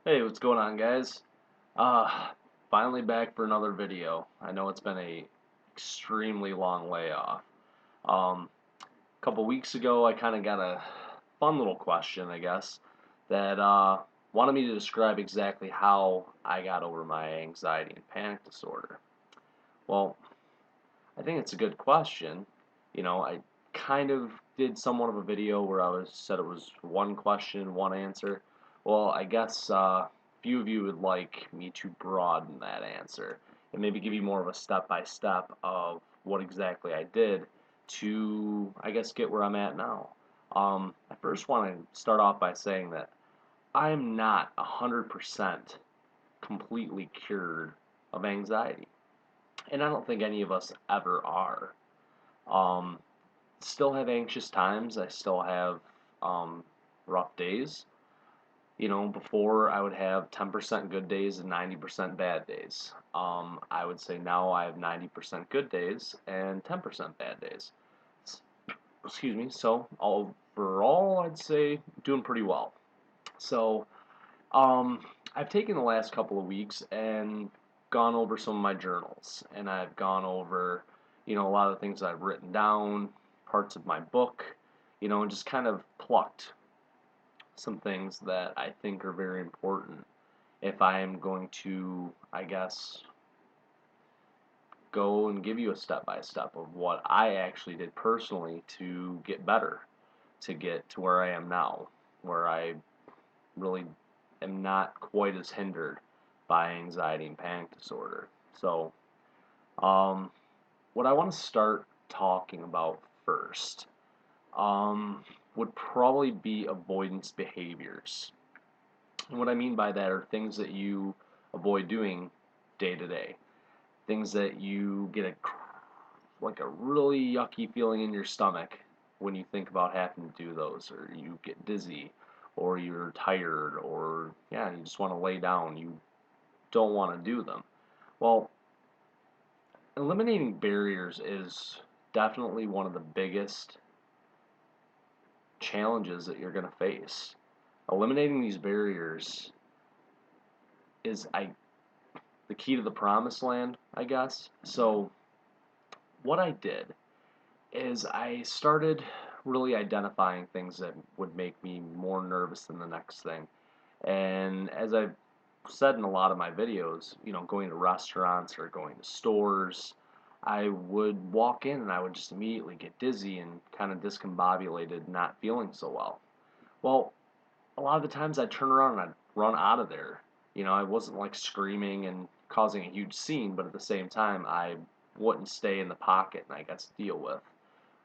Hey, what's going on, guys? Uh, Finally back for another video. I know it's been a extremely long layoff. A couple weeks ago, I kind of got a fun little question, I guess, that wanted me to describe exactly how I got over my anxiety and panic disorder. Well, I think it's a good question. I kind of did somewhat of a video where I said it was one question, one answer. Well, I guess few of you would like me to broaden that answer and maybe give you more of a step-by-step of what exactly I did to, I guess, get where I'm at now. I first want to start off by saying that I'm not 100% completely cured of anxiety, and I don't think any of us ever are. Um, Still have anxious times. I still have rough days. Before I would have 10% good days and 90% bad days. I would say now I have 90% good days and 10% bad days. Excuse me. So overall, I'd say doing pretty well. So I've taken the last couple of weeks and gone over some of my journals, and I've gone over, a lot of the things I've written down, parts of my book, and just kind of plucked some things that I think are very important if I am going to, I guess, go and give you a step by step of what I actually did personally to get better, to get to where I am now, where I really am not quite as hindered by anxiety and panic disorder. So, um, what I want to start talking about first would probably be avoidance behaviors. And what I mean by that are things that you avoid doing day to day, things that you get like a really yucky feeling in your stomach when you think about having to do those, or you get dizzy, or you're tired, or yeah, you just want to lay down. You don't want to do them. Well, eliminating barriers is definitely one of the biggest challenges that you're going to face. Eliminating these barriers is the key to the promised land, I guess. So what I did is I started really identifying things that would make me more nervous than the next thing. And as I've said in a lot of my videos, going to restaurants or going to stores, I would walk in and I would just immediately get dizzy and kind of discombobulated, not feeling so well. Well, a lot of the times I'd turn around and I'd run out of there. I wasn't like screaming and causing a huge scene, but at the same time, I wouldn't stay in the pocket and I got to deal with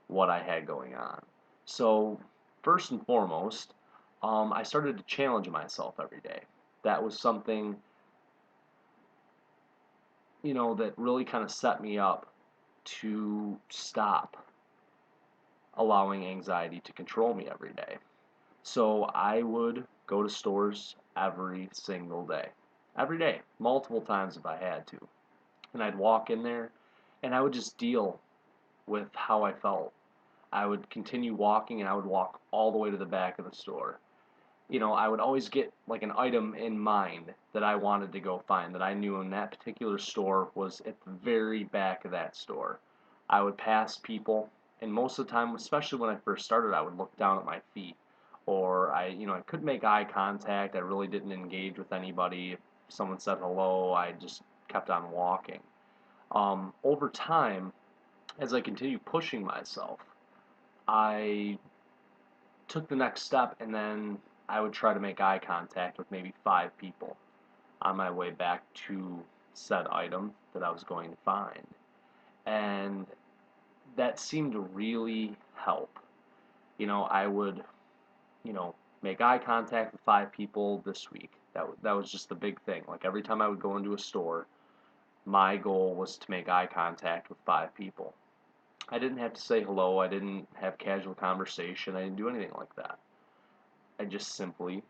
what I had going on. So, first and foremost, I started to challenge myself every day. That was something, that really kind of set me up to stop allowing anxiety to control me every day. So I would go to stores every single day. Every day, multiple times if I had to. And I'd walk in there and I would just deal with how I felt. I would continue walking and I would walk all the way to the back of the store. I would always get like an item in mind that I wanted to go find that I knew in that particular store was at the very back of that store. I would pass people, and most of the time, especially when I first started, I would look down at my feet, or I couldn't make eye contact. I really didn't engage with anybody. If someone said hello, I just kept on walking. Over time, as I continued pushing myself, I took the next step, and then I would try to make eye contact with maybe 5 people on my way back to said item that I was going to find. And that seemed to really help. I would, make eye contact with 5 people this week. That was just the big thing. Like every time I would go into a store, my goal was to make eye contact with 5 people. I didn't have to say hello. I didn't have casual conversation. I didn't do anything like that. I just simply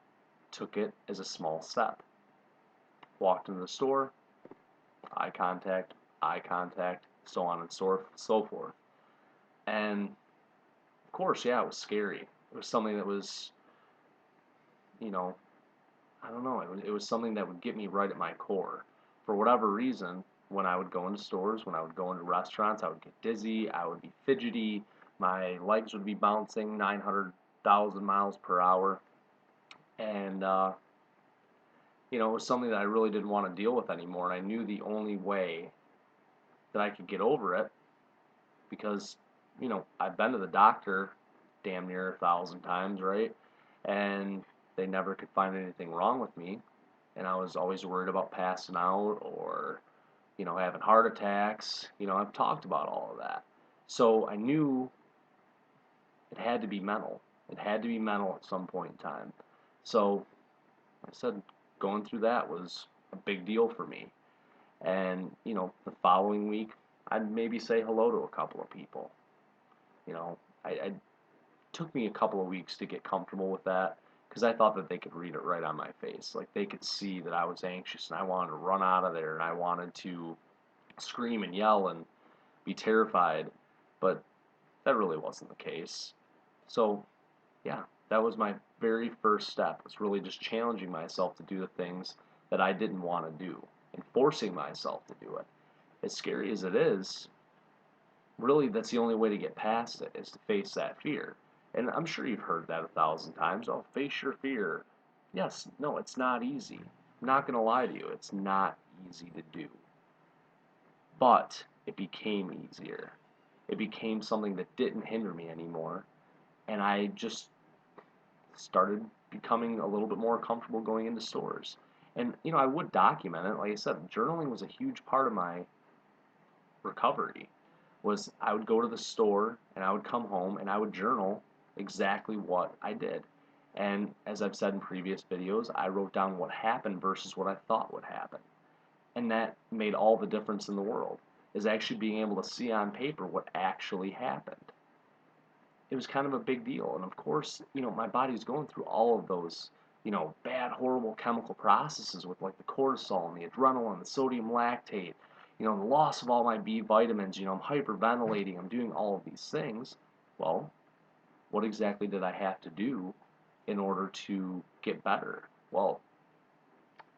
took it as a small step. Walked into the store, eye contact, so on and so forth. And of course, yeah, it was scary. It was something that was, you know, I don't know, it was something that would get me right at my core. For whatever reason, when I would go into stores, when I would go into restaurants, I would get dizzy, I would be fidgety, my legs would be bouncing 900,000 miles per hour, and it was something that I really didn't want to deal with anymore, and I knew the only way that I could get over it, because, I've been to the doctor damn near 1,000 times, right? And they never could find anything wrong with me, and I was always worried about passing out or, having heart attacks. I've talked about all of that. So I knew it had to be mental. It had to be mental at some point in time. So I said going through that was a big deal for me. And, the following week, I'd maybe say hello to a couple of people. You know, it took me a couple of weeks to get comfortable with that because I thought that they could read it right on my face. Like they could see that I was anxious and I wanted to run out of there and I wanted to scream and yell and be terrified. But that really wasn't the case. So, yeah, that was my very first step. Was really just challenging myself to do the things that I didn't want to do and forcing myself to do it. As scary as it is, really that's the only way to get past it is to face that fear. And I'm sure you've heard that 1,000 times. Oh, face your fear. Yes, no, it's not easy. I'm not going to lie to you. It's not easy to do. But it became easier. It became something that didn't hinder me anymore. And I just started becoming a little bit more comfortable going into stores. And, I would document it. Like I said, journaling was a huge part of my recovery. Was I would go to the store and I would come home and I would journal exactly what I did. And as I've said in previous videos, I wrote down what happened versus what I thought would happen. And that made all the difference in the world, is actually being able to see on paper what actually happened. It was kind of a big deal. And of course, my body's going through all of those, bad, horrible chemical processes with like the cortisol and the adrenaline, the sodium lactate, the loss of all my B vitamins, I'm hyperventilating, I'm doing all of these things. Well, what exactly did I have to do in order to get better? Well,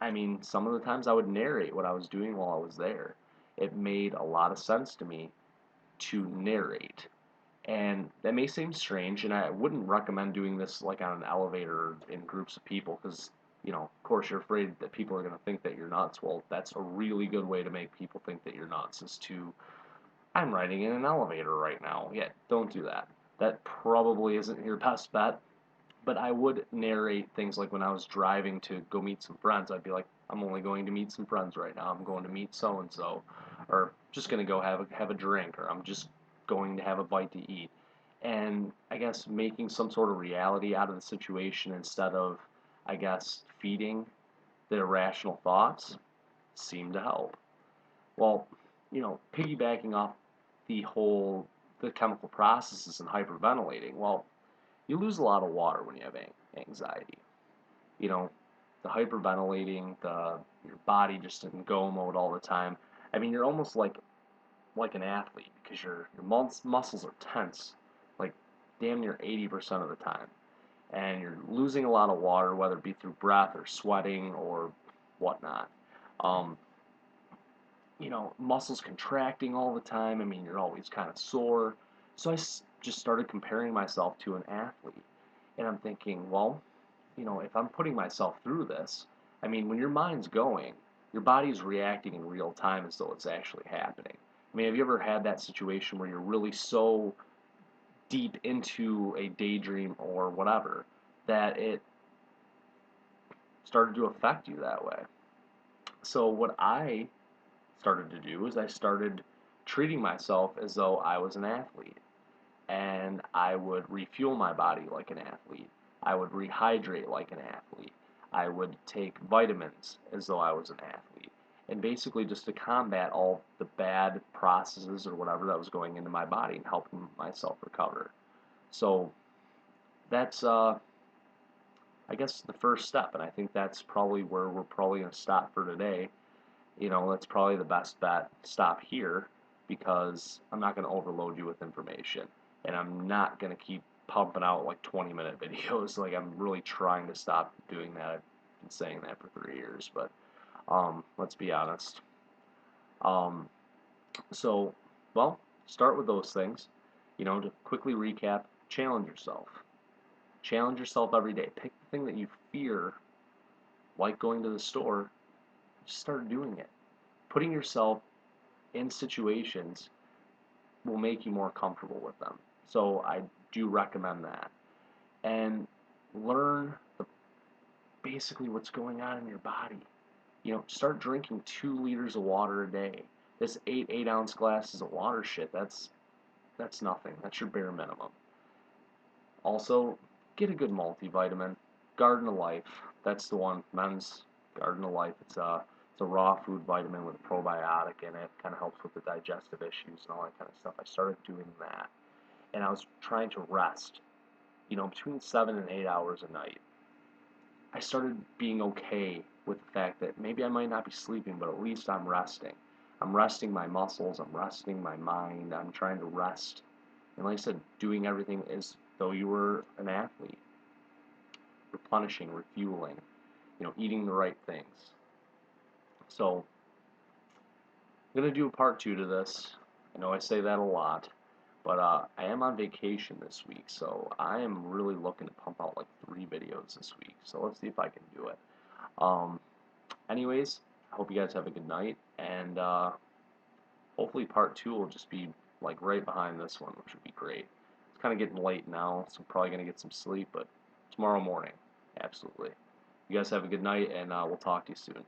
I mean, some of the times I would narrate what I was doing while I was there. It made a lot of sense to me to narrate. And that may seem strange, and I wouldn't recommend doing this like on an elevator in groups of people because, of course, you're afraid that people are going to think that you're nuts. Well, that's a really good way to make people think that you're nuts is to, I'm riding in an elevator right now. Yeah, don't do that. That probably isn't your best bet. But I would narrate things like when I was driving to go meet some friends, I'd be like, I'm only going to meet some friends right now. I'm going to meet so and so, or just going to go have a drink, or I'm just going to have a bite to eat. And I guess making some sort of reality out of the situation instead of, I guess, feeding the irrational thoughts seemed to help. Well, piggybacking off the chemical processes and hyperventilating, well, you lose a lot of water when you have anxiety. You know, the hyperventilating, your body just in go mode all the time. I mean, you're almost like an athlete because your muscles are tense, like damn near 80% of the time, and you're losing a lot of water, whether it be through breath or sweating or whatnot. Um, muscles contracting all the time. I mean, you're always kind of sore. So just started comparing myself to an athlete. And I'm thinking, well, if I'm putting myself through this, I mean, when your mind's going, your body's reacting in real time as though it's actually happening. I mean, have you ever had that situation where you're really so deep into a daydream or whatever that it started to affect you that way? So what I started to do is I started treating myself as though I was an athlete. And I would refuel my body like an athlete. I would rehydrate like an athlete. I would take vitamins as though I was an athlete. And basically just to combat all the bad processes or whatever that was going into my body and helping myself recover. So that's, I guess, the first step. And I think that's probably where we're probably going to stop for today. That's probably the best bet. Stop here because I'm not going to overload you with information. And I'm not going to keep pumping out like 20-minute videos. Like, I'm really trying to stop doing that. been saying that for 3 years, but let's be honest. Um, so, well, start with those things. To quickly recap, challenge yourself. Challenge yourself every day. Pick the thing that you fear, like going to the store, just start doing it. Putting yourself in situations will make you more comfortable with them. So I do recommend that. And learn basically what's going on in your body. Start drinking 2 liters of water a day. This 8 ounce glasses of water shit, that's nothing. That's your bare minimum. Also, get a good multivitamin. Garden of Life, that's the one. Men's Garden of Life. It's a raw food vitamin with a probiotic in it. Kind of helps with the digestive issues and all that kind of stuff. I started doing that, and I was trying to rest. Between 7 and 8 hours a night. I started being okay with the fact that maybe I might not be sleeping, but at least I'm resting. I'm resting my muscles. I'm resting my mind. I'm trying to rest. And like I said, doing everything as though you were an athlete. Replenishing, refueling, eating the right things. So I'm going to do a part 2 to this. I know I say that a lot, but I am on vacation this week, so I am really looking to pump out like 3 videos this week. So let's see if I can do it. Anyways, I hope you guys have a good night, and hopefully part 2 will just be like right behind this one, which would be great. It's kind of getting late now, so I'm probably going to get some sleep, but tomorrow morning, absolutely. You guys have a good night, and we'll talk to you soon.